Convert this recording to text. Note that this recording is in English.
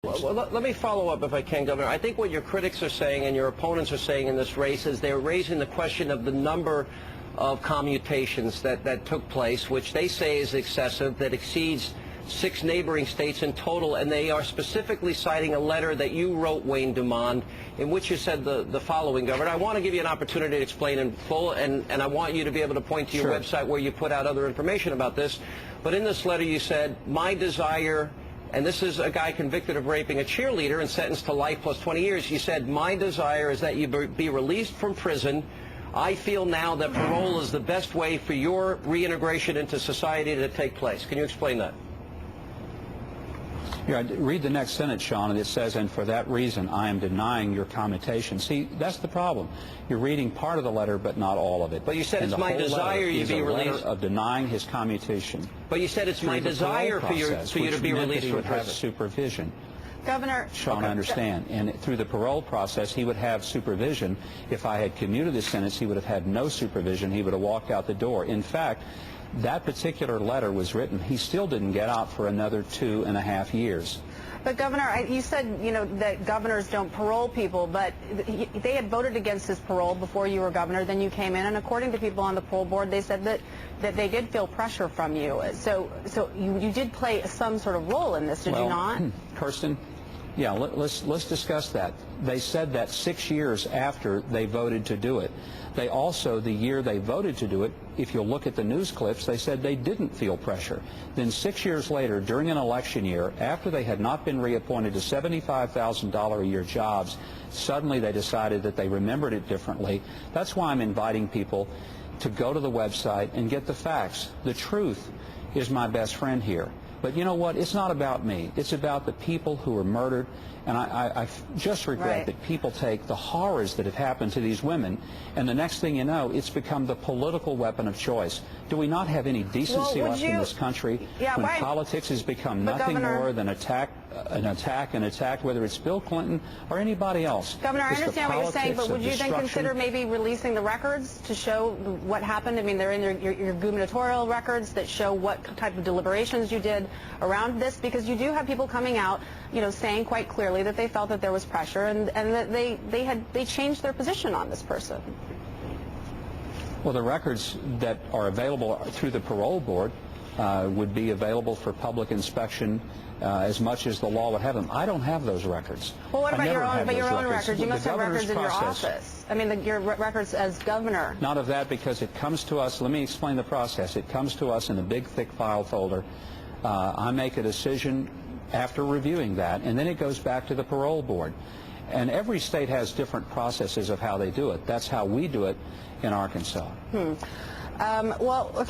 Well, let me follow up if I can, Governor. I think what your critics are saying and your opponents are saying in this race is they're raising the question of the number of commutations that took place, which they say is excessive, that exceeds 6 neighboring states in total, and they are specifically citing a letter that you wrote, Wayne Dumond, in which you said the following, Governor. I want to give you an opportunity to explain in full, and I want you to be able to point to your website where you put out other information about this. But in this letter you said, my desire, and this is a guy convicted of raping a cheerleader and sentenced to life plus 20 years. You said, my desire is that you be released from prison. I feel now that parole is the best way for your reintegration into society to take place. Can you explain that? Yeah, read the next sentence, Sean, and it says, and for that reason, I am denying your commutation. See, that's the problem. You're reading part of the letter, but not all of it. But you said it's my desire you be released. Of denying his commutation. But you said it's my desire for you to be released from prison. Supervision. Governor, Sean, I understand. And through the parole process, he would have supervision. If I had commuted his sentence, he would have had no supervision. He would have walked out the door. In fact, that particular letter was written. He still didn't get out for another 2.5 years. But Governor, you said, that governors don't parole people, but they had voted against his parole before you were governor. Then you came in, and according to people on the parole board, they said that they did feel pressure from you. So you did play some sort of role in this, did you not? Kirsten, yeah, let's discuss that. They said that 6 years after they voted to do it. They also, the year they voted to do it, if you'll look at the news clips, they said they didn't feel pressure. Then 6 years later, during an election year, after they had not been reappointed to $75,000 a year jobs, suddenly they decided that they remembered it differently. That's why I'm inviting people to go to the website and get the facts. The truth is my best friend here. But you know what? It's not about me. It's about the people who were murdered. And I just regret that people take the horrors that have happened to these women, and the next thing you know, it's become the political weapon of choice. Do we not have any decency left in this country when politics has become nothing more than an attack, whether it's Bill Clinton or anybody else? Governor, I understand what you're saying, but would you then consider maybe releasing the records to show what happened? I mean, they're in your gubernatorial records that show what type of deliberations you did around this, because you do have people coming out, saying quite clearly that they felt that there was pressure and that they changed their position on this person. Well, the records that are available through the parole board would be available for public inspection as much as the law would have them. I don't have those records. Well, what about your own records? You must have records in your office. I mean, your records as governor. Not of that, because it comes to us. Let me explain the process. It comes to us in a big, thick file folder. I make a decision after reviewing that, and then it goes back to the parole board. And every state has different processes of how they do it. That's how we do it in Arkansas. Well, okay.